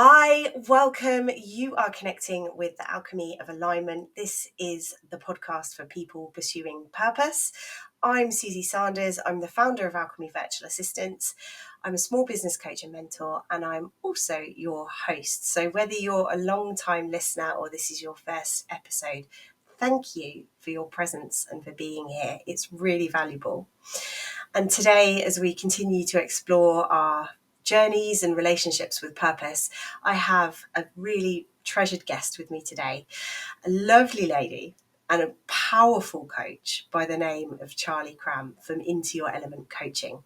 Hi, welcome. You are connecting with the Alchemy of Alignment. This is the podcast for people pursuing purpose. I'm Susie Sanders. I'm the founder of Alchemy Virtual Assistants. I'm a small business coach and mentor, and I'm also your host. So whether you're a long-time listener or this is your first episode, thank you for your presence and for being here. It's really valuable. And today, as we continue to explore our journeys and relationships with purpose, I have a really treasured guest with me today, a lovely lady and a powerful coach by the name of Kram from Into Your Element Coaching.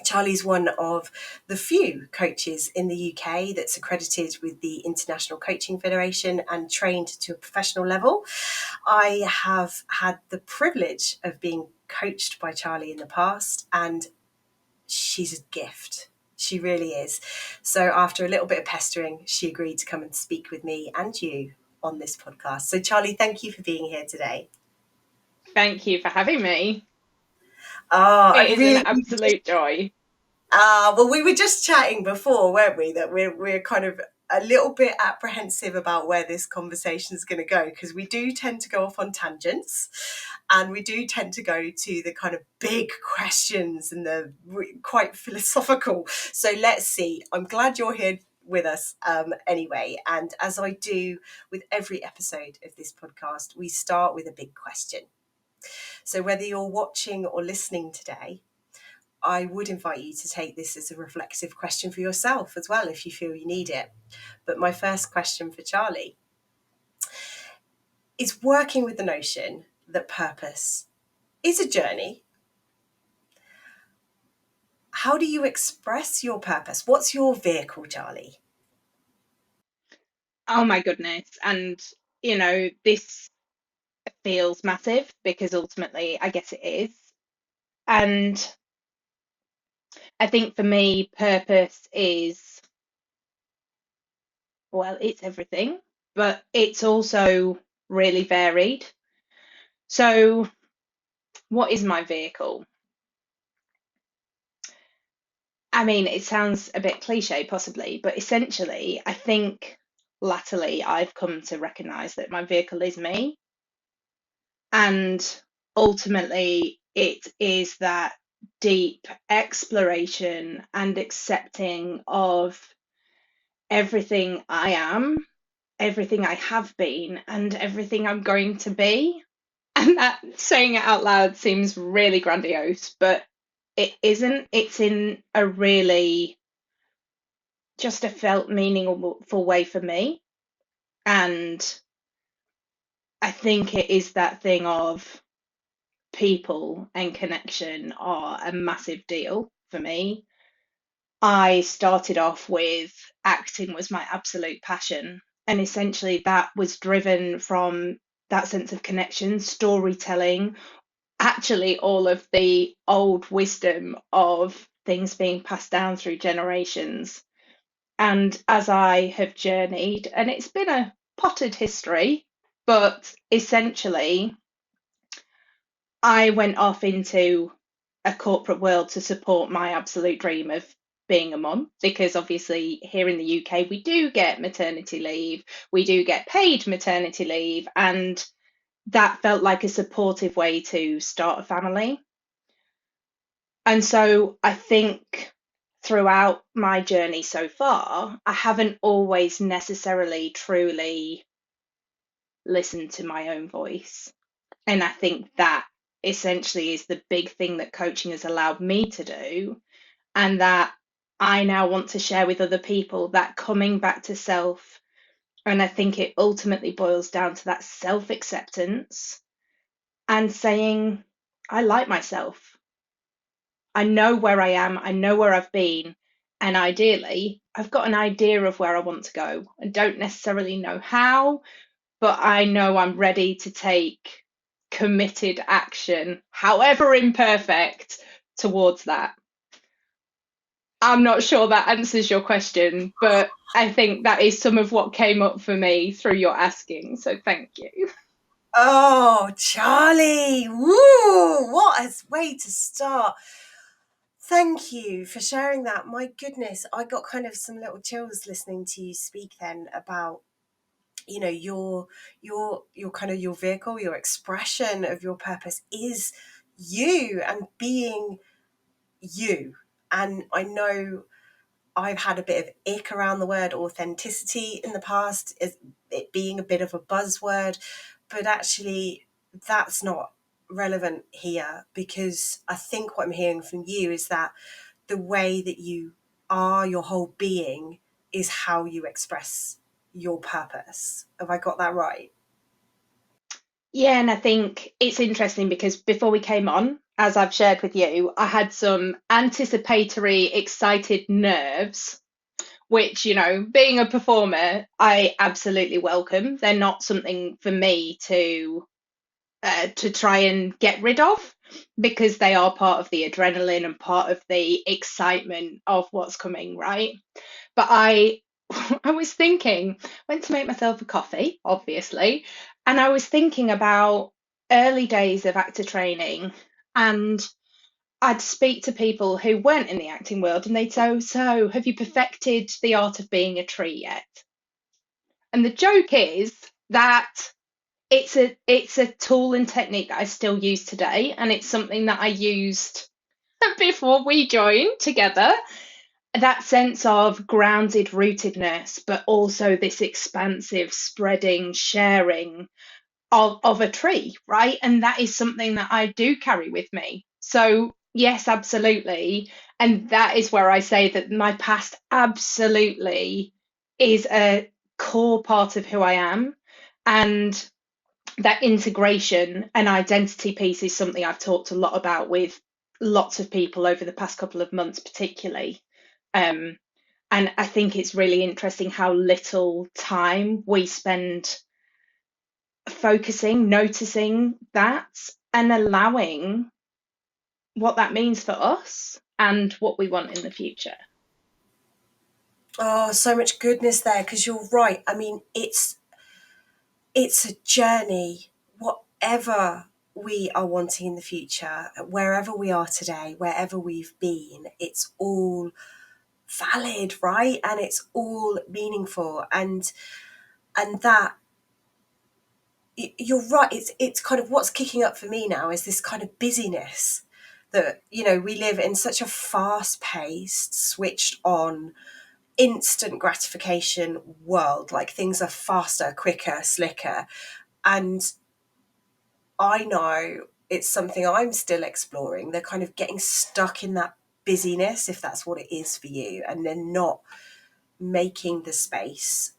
Charlie's one of the few coaches in the UK that's accredited with the International Coaching Federation and trained to a professional level. I have had the privilege of being coached by Charlie in the past, and she's a gift. She really is. So after a little bit of pestering, she agreed to come and speak with me and you on this podcast. So Charlie, thank you for being here today. Thank you for having me. It is an absolute joy. Well, we were just chatting before, weren't we, that we're kind of a little bit apprehensive about where this conversation is going to go, because we do tend to go off on tangents and we do tend to go to the kind of big questions and the quite philosophical. So let's see. I'm glad you're here with us anyway. And as I do with every episode of this podcast, we start with a big question. So whether you're watching or listening today, I would invite you to take this as a reflexive question for yourself as well, if you feel you need it. But my first question for Charlie is working with the notion that purpose is a journey. How do you express your purpose? What's your vehicle, Charlie? Oh my goodness. And, this feels massive because ultimately I guess it is. And I think for me, purpose is, well, it's everything, but it's also really varied. So, what is my vehicle? I mean, it sounds a bit cliche, possibly, but essentially, I think latterly I've come to recognize that my vehicle is me. And ultimately, it is that deep exploration and accepting of everything I am, everything I have been, and everything I'm going to be. And that saying it out loud seems really grandiose, but it isn't. It's in a really just a felt meaningful way for me. And I think it is that thing of people and connection are a massive deal for me. I started off with acting was my absolute passion. And essentially that was driven from that sense of connection, storytelling, actually all of the old wisdom of things being passed down through generations. And as I have journeyed, and it's been a potted history, but essentially I went off into a corporate world to support my absolute dream of being a mum, because obviously here in the UK we do get maternity leave, we do get paid maternity leave, and that felt like a supportive way to start a family. And so I think throughout my journey so far, I haven't always necessarily truly listened to my own voice. And I think that essentially is the big thing that coaching has allowed me to do, and that I now want to share with other people, that coming back to self. And I think it ultimately boils down to that self acceptance and saying, I like myself. I know where I am, I know where I've been, and ideally, I've got an idea of where I want to go. I don't necessarily know how, but I know I'm ready to take committed action, however imperfect, towards that. I'm not sure that answers your question, but I think that is some of what came up for me through your asking. So thank you. Oh, Charlie. Woo! What a way to start. Thank you for sharing that. My goodness, I got kind of some little chills listening to you speak then about, you know, your kind of your vehicle, your expression of your purpose is you and being you. And I know I've had a bit of ick around the word authenticity in the past, as it being a bit of a buzzword, but actually that's not relevant here, because I think what I'm hearing from you is that the way that you are, your whole being, is how you express your purpose. Have I got that right? Yeah, and I think it's interesting because before we came on, as I've shared with you, I had some anticipatory, excited nerves, which, being a performer, I absolutely welcome. They're not something for me to try and get rid of, because they are part of the adrenaline and part of the excitement of what's coming, right? But I I was thinking, went to make myself a coffee, obviously, and I was thinking about early days of actor training, and I'd speak to people who weren't in the acting world and they'd say, so have you perfected the art of being a tree yet? And the joke is that it's a tool and technique that I still use today, and it's something that I used before we joined together. That sense of grounded rootedness, but also this expansive spreading, sharing of a tree, right? And that is something that I do carry with me. So, yes, absolutely. And that is where I say that my past absolutely is a core part of who I am. And that integration and identity piece is something I've talked a lot about with lots of people over the past couple of months, particularly. Um, and I think it's really interesting how little time we spend focusing, noticing that, and allowing what that means for us and what we want in the future. Oh, so much goodness there, because you're right. I mean, it's a journey, whatever we are wanting in the future, wherever we are today, wherever we've been, it's all valid, right? And it's all meaningful. And that, you're right, it's kind of what's kicking up for me now is this kind of busyness that, we live in such a fast paced, switched on, instant gratification world. Like, things are faster, quicker, slicker. And I know it's something I'm still exploring. They're kind of getting stuck in that busyness, if that's what it is for you, and then not making the space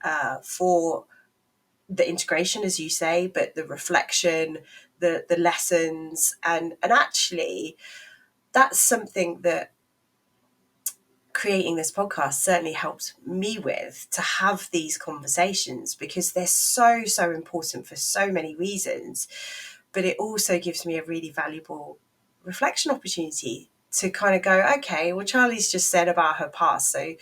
for the integration, as you say, but the reflection, the lessons, and actually, that's something that creating this podcast certainly helped me with, to have these conversations, because they're so important for so many reasons. But it also gives me a really valuable reflection opportunity to kind of go, okay, well, Charlie's just said about her past, so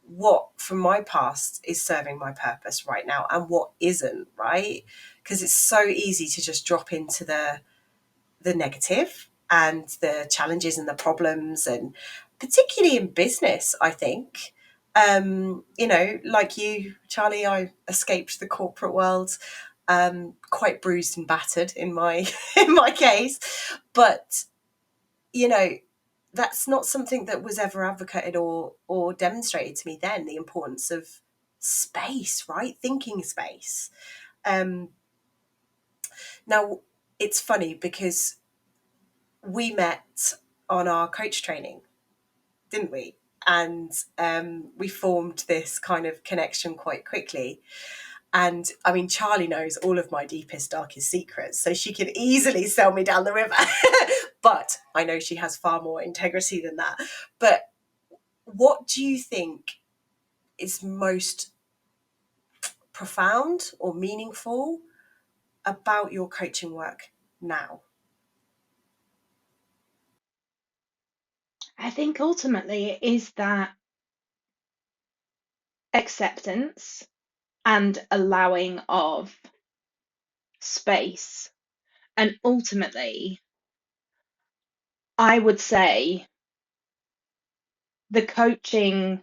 what from my past is serving my purpose right now and what isn't, right? Because it's so easy to just drop into the negative and the challenges and the problems, and particularly in business, I think. Like you, Charlie, I escaped the corporate world, quite bruised and battered in my in my case, but you know that's not something that was ever advocated or demonstrated to me then, the importance of space, right? Thinking space. um Now, it's funny because we met on our coach training, didn't we? And we formed this kind of connection quite quickly. And I mean, Charlie knows all of my deepest, darkest secrets, so she can easily sell me down the river. But I know she has far more integrity than that. But what do you think is most profound or meaningful about your coaching work now? I think ultimately it is that acceptance and allowing of space. And ultimately, I would say the coaching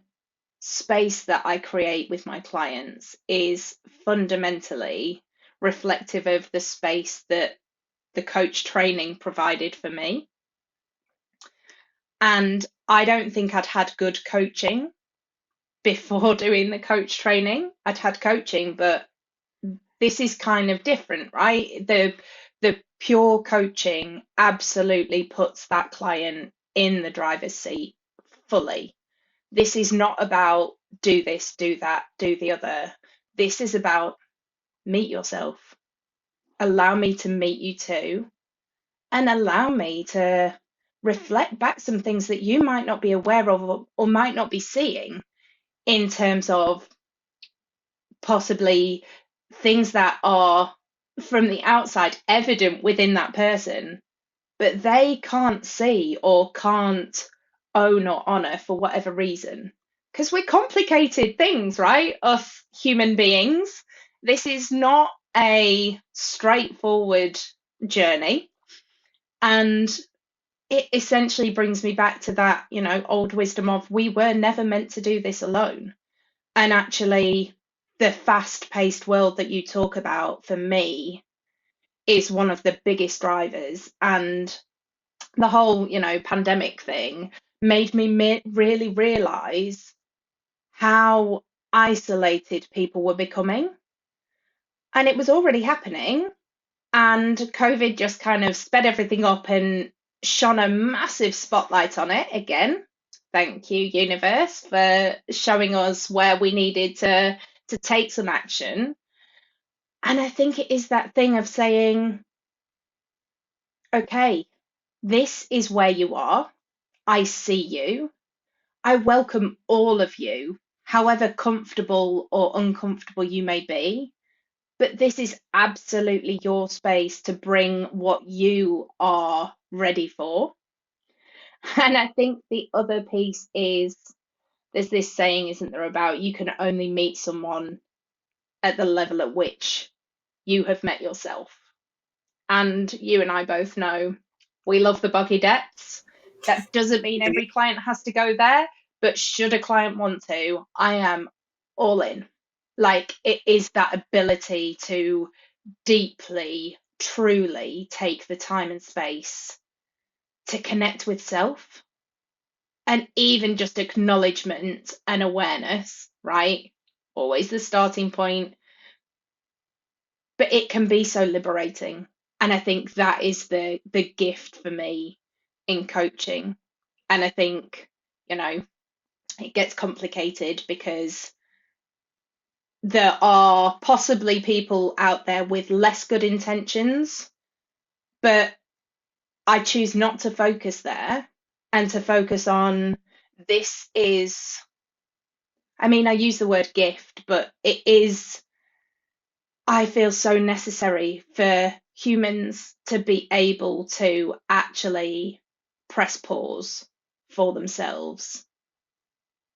space that I create with my clients is fundamentally reflective of the space that the coach training provided for me. And I don't think I'd had good coaching before doing the coach training. I'd had coaching, but this is kind of different, right? The pure coaching absolutely puts that client in the driver's seat fully. This is not about do this, do that, do the other. This is about meet yourself. Allow me to meet you too, and allow me to reflect back some things that you might not be aware of or might not be seeing in terms of possibly things that are from the outside evident within that person, but they can't see or can't own or honor for whatever reason. Because we're complicated things, right? Us human beings. This is not a straightforward journey. And it essentially brings me back to that, old wisdom of we were never meant to do this alone. And actually, the fast paced world that you talk about for me is one of the biggest drivers. And the whole, pandemic thing made me really realize how isolated people were becoming. And it was already happening. And COVID just kind of sped everything up and shone a massive spotlight on it again. Thank you, universe, for showing us where we needed to take some action. And I think it is that thing of saying, okay, this is where you are. I see you. I welcome all of you, however comfortable or uncomfortable you may be. But this is absolutely your space to bring what you are ready for. And I think the other piece is there's this saying, isn't there, about you can only meet someone at the level at which you have met yourself. And you and I both know we love the boggy depths. That doesn't mean every client has to go there, but should a client want to, I am all in. Like, it is that ability to deeply, truly take the time and space to connect with self, and even just acknowledgement and awareness, right? Always the starting point, but it can be so liberating. And I think that is the gift for me in coaching. And I think, it gets complicated because there are possibly people out there with less good intentions, but I choose not to focus there and to focus on this is, I mean, I use the word gift, but it is, I feel so necessary for humans to be able to actually press pause for themselves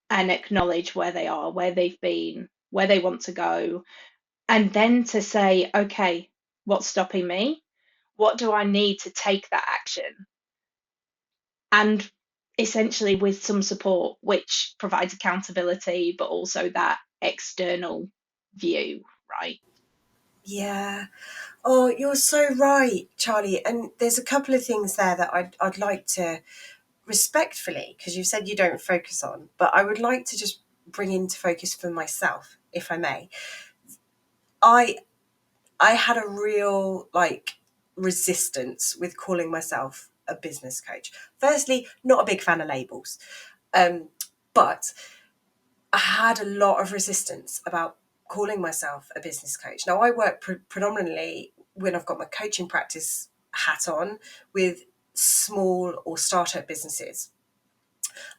and acknowledge where they are, where they've been, where they want to go, and then to say, okay, what's stopping me? What do I need to take that action? And essentially with some support, which provides accountability, but also that external view, right? Yeah. Oh, you're so right, Charlie. And there's a couple of things there that I'd like to respectfully, because you've said you don't focus on, but I would like to just bring into focus for myself, if I may. I had a real resistance with calling myself a business coach. Firstly, not a big fan of labels, but I had a lot of resistance about calling myself a business coach. Now, I work predominantly, when I've got my coaching practice hat on, with small or startup businesses.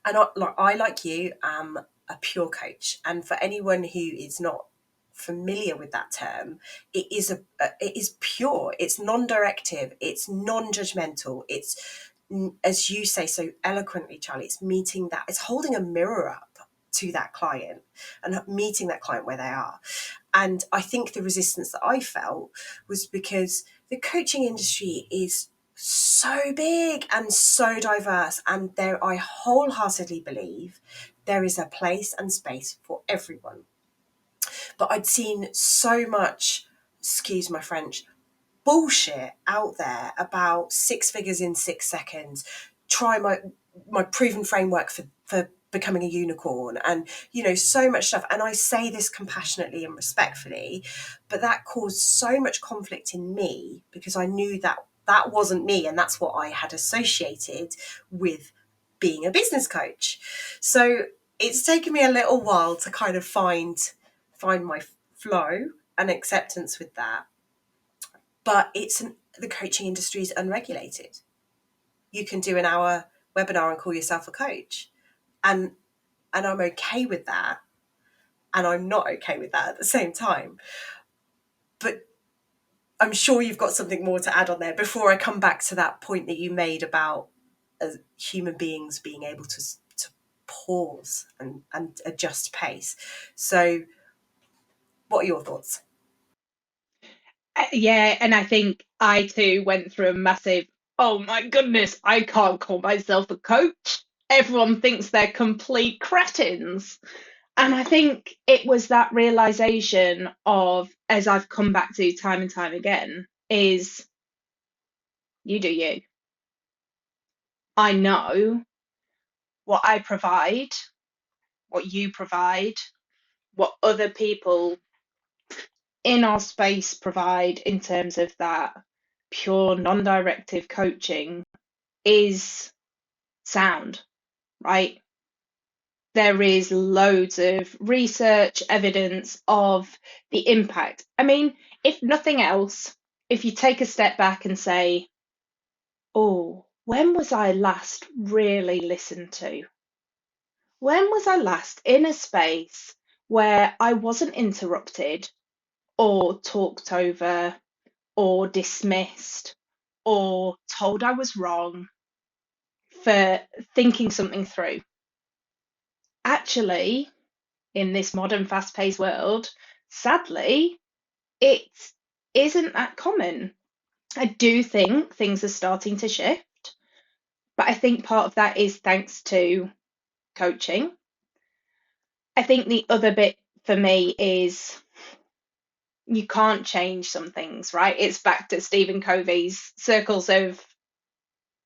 And I, like you, am a pure coach. And for anyone who is not familiar with that term, it is pure. It's non-directive. It's non-judgmental. It's, as you say so eloquently, Charlie, it's meeting that. It's holding a mirror up to that client and meeting that client where they are. And I think the resistance that I felt was because the coaching industry is so big and so diverse, and there, I wholeheartedly believe there is a place and space for everyone. But I'd seen so much, excuse my French, bullshit out there about 6 figures in 6 seconds. Try my proven framework for becoming a unicorn, and so much stuff. And I say this compassionately and respectfully, but that caused so much conflict in me because I knew that that wasn't me, and that's what I had associated with being a business coach. So it's taken me a little while to kind of find my flow and acceptance with that. But the coaching industry is unregulated. You can do an hour webinar and call yourself a coach, and I'm okay with that, and I'm not okay with that at the same time. But I'm sure you've got something more to add on there before I come back to that point that you made about human beings being able to pause and adjust pace. So what are your thoughts? Yeah, and I think I too went through a massive, oh my goodness, I can't call myself a coach. Everyone thinks they're complete cretins. And I think it was that realization of, as I've come back to time and time again, is you do you. I know what I provide, what you provide, what other people in our space provide in terms of that pure non-directive coaching is sound, right? There is loads of research evidence of the impact. I mean, if nothing else, if you take a step back and say, oh, when was I last really listened to? When was I last in a space where I wasn't interrupted or talked over or dismissed or told I was wrong for thinking something through? Actually, in this modern fast-paced world, sadly, it isn't that common. I do think things are starting to shift, but I think part of that is thanks to coaching. I think the other bit for me is you can't change some things, right? It's back to Stephen Covey's circles of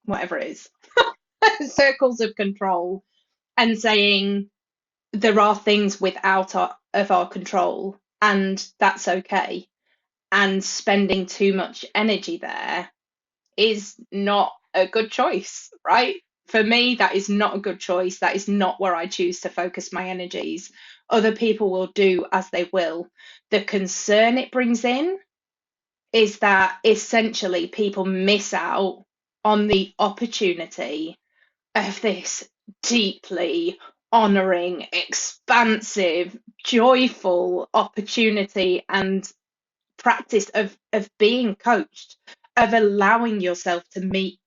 whatever it is, circles of control, and saying there are things of our control, and that's okay. And spending too much energy there is not a good choice, right? For me, that is not a good choice. That is not where I choose to focus my energies. Other people will do as they will. The concern it brings in is that essentially people miss out on the opportunity of this deeply honoring, expansive, joyful opportunity and practice of being coached, of allowing yourself to meet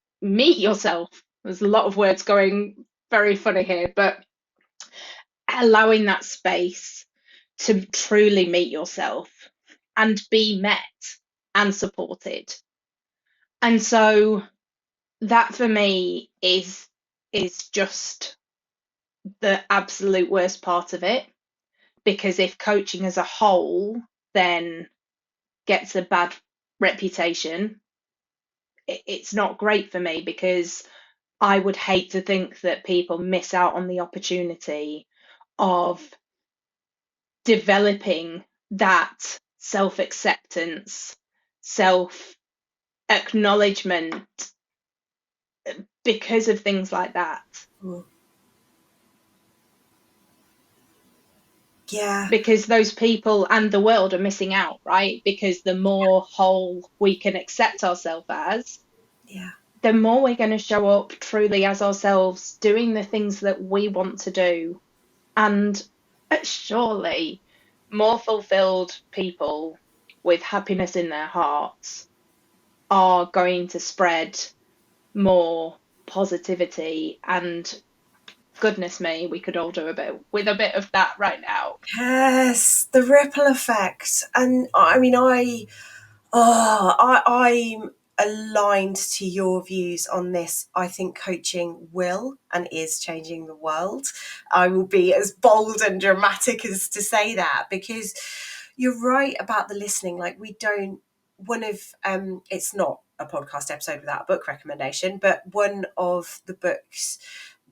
yourself. There's a lot of words going very funny here, but allowing that space to truly meet yourself and be met and supported. And so that for me is just the absolute worst part of it, because if coaching as a whole then gets a bad reputation, it's not great for me, because I would hate to think that people miss out on the opportunity of developing that self acceptance, self acknowledgement because of things like that. Mm. Yeah. Because those people and the world are missing out, right? Because the more whole we can accept ourselves as, Yeah. the more we're going to show up truly as ourselves, doing the things that we want to do. And surely more fulfilled people with happiness in their hearts are going to spread more positivity. And goodness me, we could all do a bit of that right now. Yes, the ripple effect. And I mean, aligned to your views on this. I think coaching will and is changing the world. I will be as bold and dramatic as to say that, because you're right about the listening. Like, we don't, one of, it's not a podcast episode without a book recommendation, but one of the books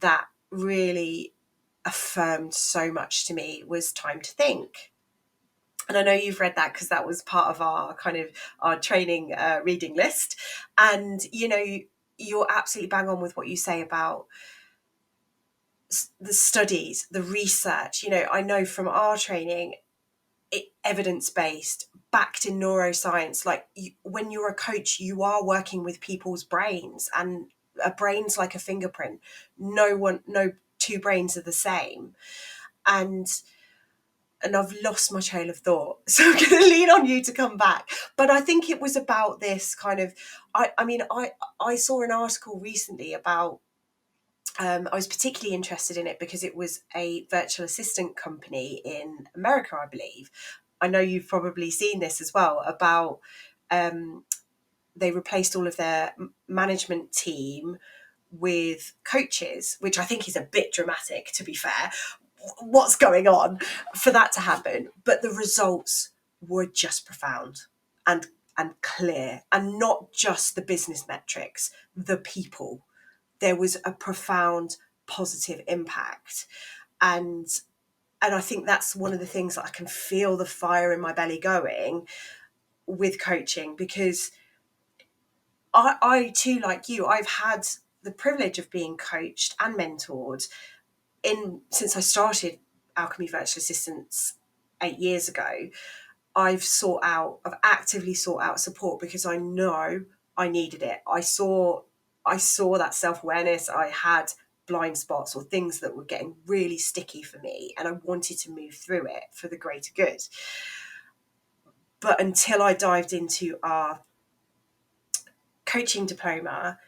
that really affirmed so much to me was Time to Think. And I know you've read that because that was part of our kind of our training reading list. And, you know, you're absolutely bang on with what you say about the studies, the research. You know, I know from our training, evidence-based, backed in neuroscience. Like, when you're a coach, you are working with people's brains, and a brain's like a fingerprint. No two brains are the same. And I've lost my trail of thought, so I'm going to lean on you to come back. But I think it was about this kind of, I saw an article recently about, I was particularly interested in it because it was a virtual assistant company in America, I believe. I know you've probably seen this as well, about they replaced all of their management team with coaches, which I think is a bit dramatic, to be fair. What's going on for that to happen? But the results were just profound and clear, and not just the business metrics, the people. There was a profound positive impact. And I think that's one of the things that I can feel the fire in my belly going with coaching, because I too, like you, I've had the privilege of being coached and mentored since I started Alchemy Virtual Assistants 8 years ago. I've actively sought out support because I know I needed it. I saw that self-awareness. I had blind spots or things that were getting really sticky for me, and I wanted to move through it for the greater good. But until I dived into our coaching diploma,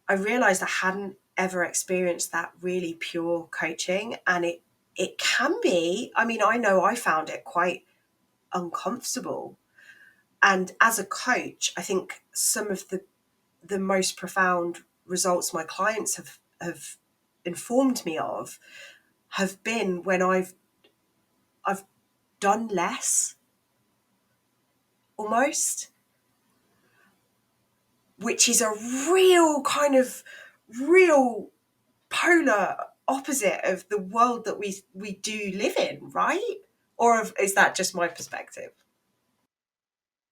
I realized I hadn't ever experienced that really pure coaching. And it can be, I mean, I know I found it quite uncomfortable. And as a coach, I think some of the most profound results my clients have informed me of have been when I've done less, almost, which is a real polar opposite of the world that we do live in, right? Or is that just my perspective?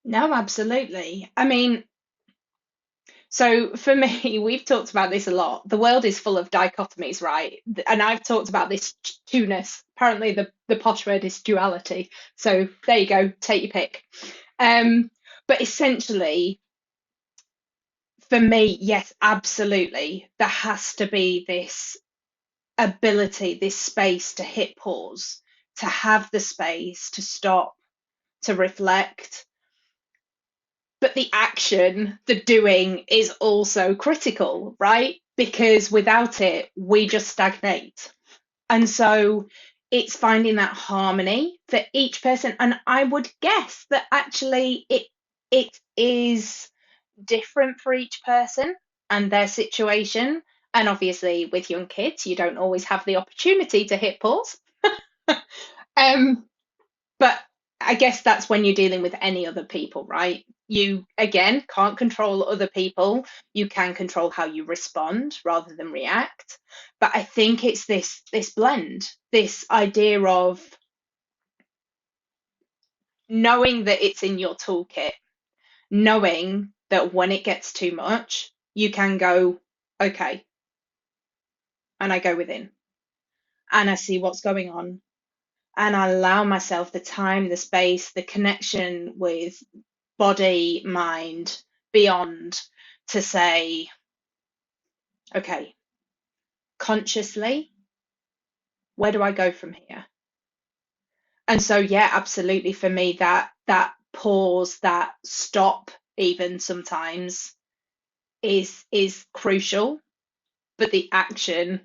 No, absolutely. I mean, so for me, we've talked about this a lot. The world is full of dichotomies, right? And I've talked about this two-ness. Apparently, the posh word is duality. So there you go, take your pick. But essentially, for me, yes, absolutely, there has to be this ability, this space to hit pause, to have the space to stop, to reflect. But the action, the doing is also critical, right? Because without it, we just stagnate. And so it's finding that harmony for each person. And I would guess that actually it is different for each person and their situation. And obviously, with young kids, you don't always have the opportunity to hit pause. um, but I guess that's when you're dealing with any other people, right? You, again, can't control other people. You can control how you respond rather than react. But I think it's this blend, this idea of knowing that it's in your toolkit, knowing that when it gets too much, you can go, okay, and I go within and I see what's going on and I allow myself the time, the space, the connection with body, mind, beyond to say, okay, consciously, where do I go from here? And so, yeah, absolutely. For me, that pause, that stop, even sometimes is crucial, but the action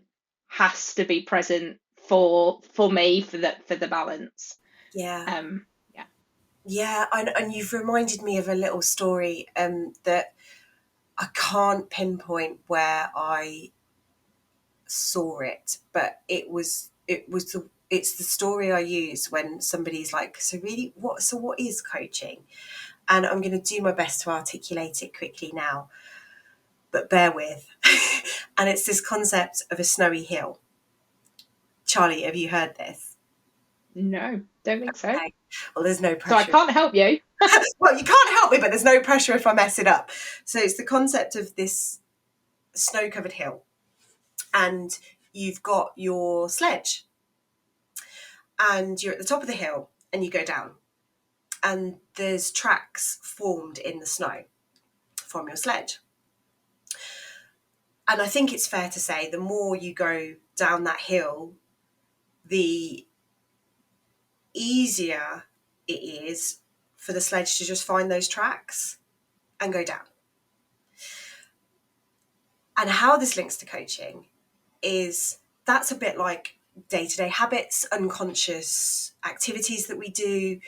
has to be present for me for the balance. Yeah. Yeah. Yeah, and you've reminded me of a little story that I can't pinpoint where I saw it, but it's the story I use when somebody's like, so really, what is coaching? And I'm going to do my best to articulate it quickly now, but bear with. And it's this concept of a snowy hill. Charlie, have you heard this? No, don't think so. Okay. Well, there's no So I pressure. can't help you. Well, you can't help me, but there's no pressure if I mess it up. So it's the concept of this snow-covered hill, and you've got your sledge, and you're at the top of the hill, and you go down, and there's tracks formed in the snow from your sledge. And I think it's fair to say the more you go down that hill, the easier it is for the sledge to just find those tracks and go down. And how this links to coaching is that's a bit like day-to-day habits, unconscious activities that we do,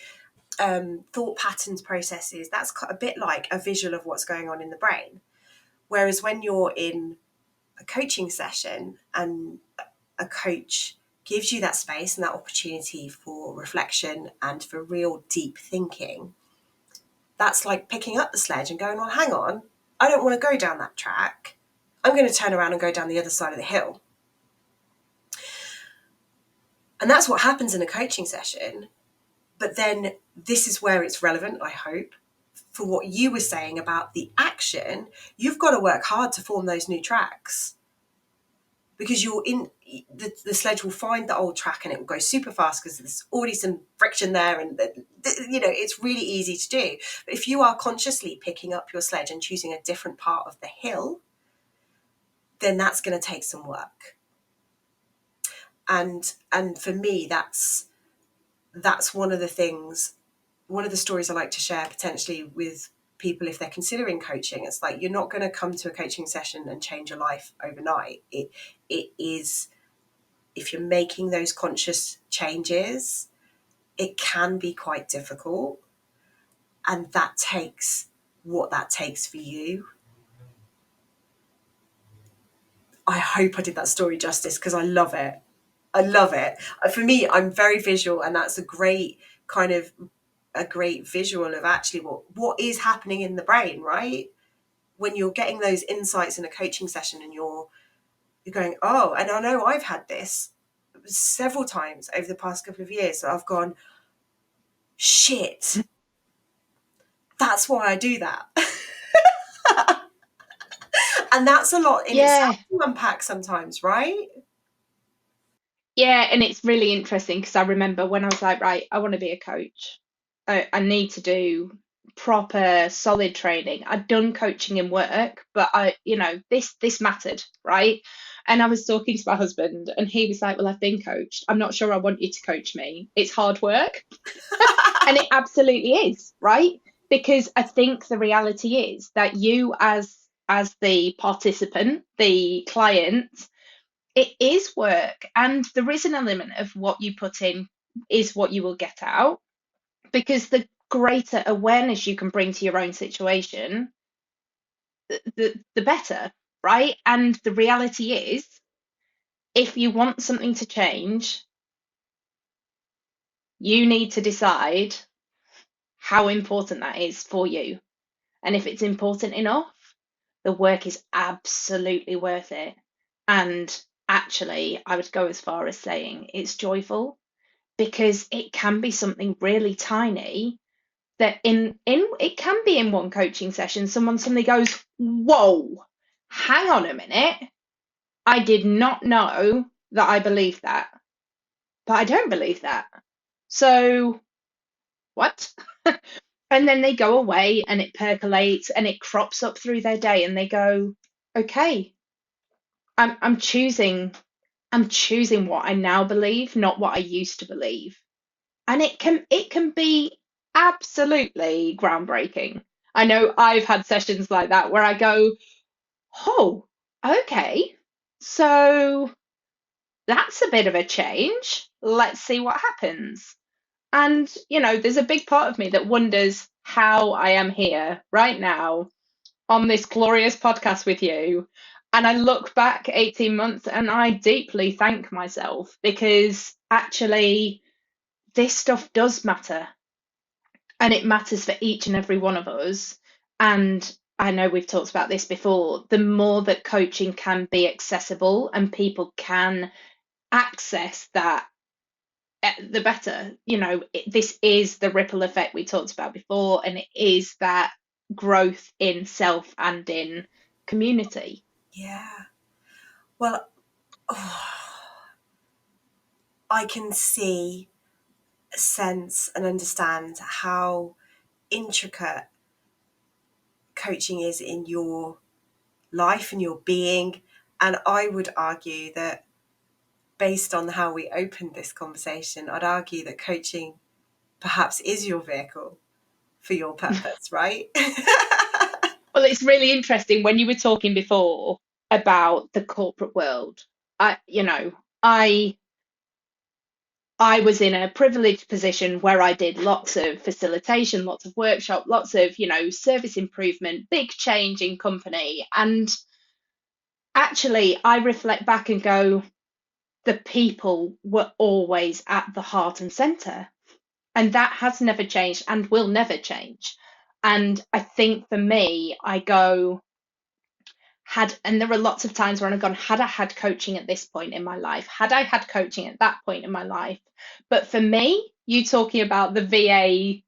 thought patterns, processes. That's a bit like a visual of what's going on in the brain. Whereas when you're in a coaching session and a coach gives you that space and that opportunity for reflection and for real deep thinking, that's like picking up the sledge and going, well, hang on, I don't want to go down that track. I'm going to turn around and go down the other side of the hill. And that's what happens in a coaching session. But then this is where it's relevant, I hope, for what you were saying about the action. You've got to work hard to form those new tracks, because you're in the sledge will find the old track and it will go super fast because there's already some friction there, and it's really easy to do. But if you are consciously picking up your sledge and choosing a different part of the hill, then that's going to take some work. And for me, that's one of the things, one of the stories I like to share potentially with people if they're considering coaching. It's like, you're not going to come to a coaching session and change your life overnight. It is, if you're making those conscious changes, it can be quite difficult. And that takes what that takes for you. I hope I did that story justice, because I love it. I love it. For me, I'm very visual, and that's a great visual of actually what is happening in the brain, right? When you're getting those insights in a coaching session and you're going, oh, and I know I've had this several times over the past couple of years. So I've gone, shit, that's why I do that. And that's a lot in itself to unpack sometimes, right? Yeah, and it's really interesting because I remember when I was like, right, I want to be a coach. I need to do proper solid training. I'd done coaching in work, but this mattered, right? And I was talking to my husband and he was like, well, I've been coached. I'm not sure I want you to coach me. It's hard work. And it absolutely is, right? Because I think the reality is that you as the participant, the client, it is work, and there is an element of what you put in is what you will get out, because the greater awareness you can bring to your own situation, the better, right? And the reality is, if you want something to change, you need to decide how important that is for you. And if it's important enough, the work is absolutely worth it. And actually, I would go as far as saying it's joyful, because it can be something really tiny that in it can be in one coaching session someone suddenly goes, whoa, hang on a minute, I did not know that I believed that, but I don't believe that, so what? And then they go away and it percolates and it crops up through their day and they go, okay, I'm choosing what I now believe, not what I used to believe. And it can be absolutely groundbreaking. I know I've had sessions like that where I go, oh, okay, so that's a bit of a change. Let's see what happens. And there's a big part of me that wonders how I am here right now on this glorious podcast with you. And I look back 18 months and I deeply thank myself, because actually this stuff does matter, and it matters for each and every one of us. And I know we've talked about this before, the more that coaching can be accessible and people can access that, the better. This is the ripple effect we talked about before, and it is that growth in self and in community. Yeah. Well, I can see, sense, and understand how intricate coaching is in your life and your being. And I would argue that, based on how we opened this conversation, I'd argue that coaching perhaps is your vehicle for your purpose, right? Well, it's really interesting when you were talking before about the corporate world. I I was in a privileged position where I did lots of facilitation, lots of workshop, lots of, service improvement, big change in company. And actually, I reflect back and go, the people were always at the heart and center. And that has never changed and will never change. And I think for me, I go, and there are lots of times where I've gone, had I had coaching at this point in my life, had I had coaching at that point in my life. But for me, you talking about the VA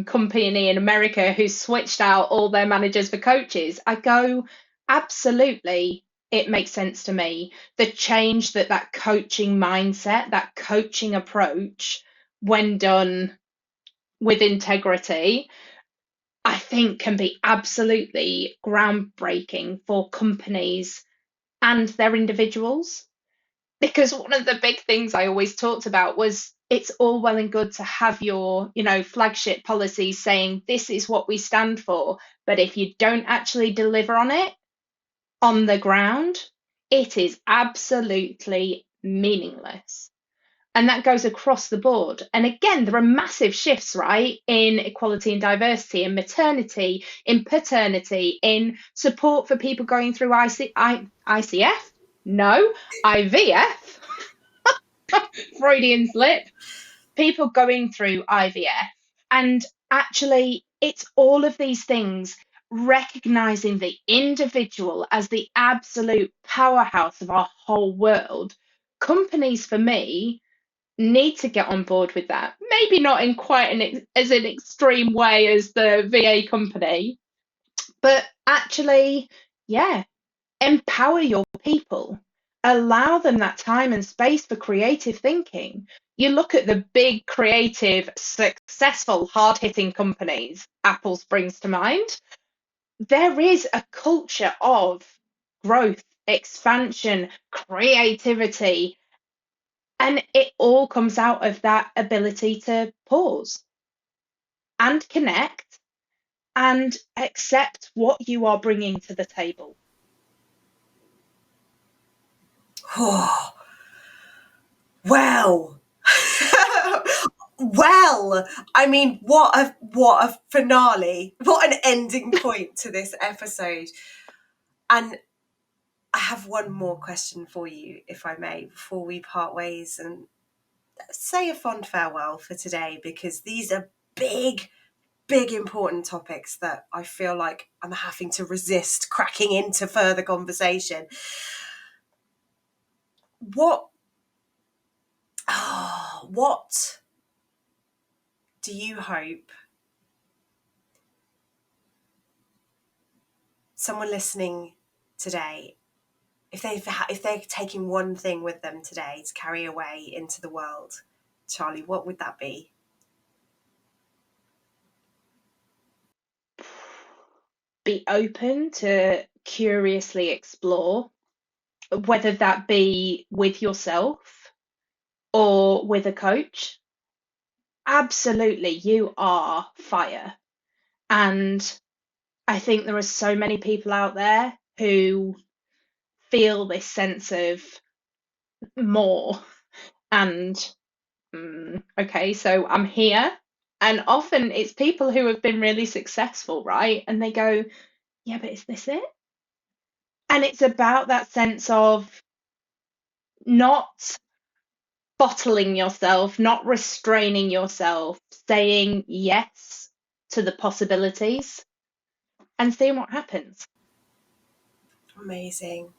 company in America who switched out all their managers for coaches, I go, absolutely, it makes sense to me. The change that coaching mindset, that coaching approach, when done with integrity, I think can be absolutely groundbreaking for companies and their individuals. Because one of the big things I always talked about was, it's all well and good to have your, flagship policies saying this is what we stand for. But if you don't actually deliver on it on the ground, it is absolutely meaningless. And that goes across the board. And again, there are massive shifts, right, in equality and diversity, in maternity, in paternity, in support for people going through ICF. No, IVF, Freudian slip, people going through IVF. And actually, it's all of these things, recognizing the individual as the absolute powerhouse of our whole world. Companies, for me, need to get on board with that. Maybe not in quite as an extreme way as the VA company, but actually, yeah, empower your people. Allow them that time and space for creative thinking. You look at the big, creative, successful, hard hitting companies, Apple springs to mind. There is a culture of growth, expansion, creativity, and it all comes out of that ability to pause and connect and accept what you are bringing to the table. Well, well, I mean, what a finale, what an ending point to this episode. And I have one more question for you, if I may, before we part ways and say a fond farewell for today, because these are big, important topics that I feel like I'm having to resist cracking into further conversation. What do you hope someone listening today, if they're taking one thing with them today to carry away into the world, Charlie, what would that be? Be open to curiously explore, whether that be with yourself or with a coach. Absolutely, you are fire. And I think there are so many people out there who feel this sense of more. And okay, so I'm here. And often it's people who have been really successful, right? And they go, yeah, but is this it? And it's about that sense of not bottling yourself, not restraining yourself, saying yes to the possibilities and seeing what happens. Amazing.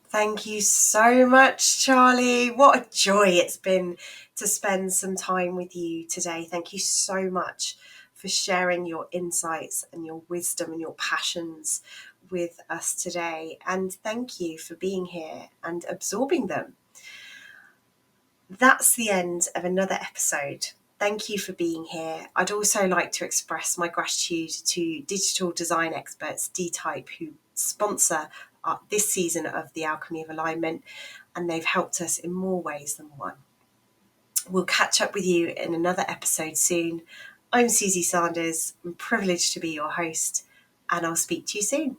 Thank you so much, Charlie. What a joy it's been to spend some time with you today. Thank you so much for sharing your insights and your wisdom and your passions with us today. And thank you for being here and absorbing them. That's the end of another episode. Thank you for being here. I'd also like to express my gratitude to digital design experts D-Type, who sponsor this season of the Alchemy of Alignment, and they've helped us in more ways than one. We'll catch up with you in another episode soon. I'm Susie Sanders. I'm privileged to be your host, and I'll speak to you soon.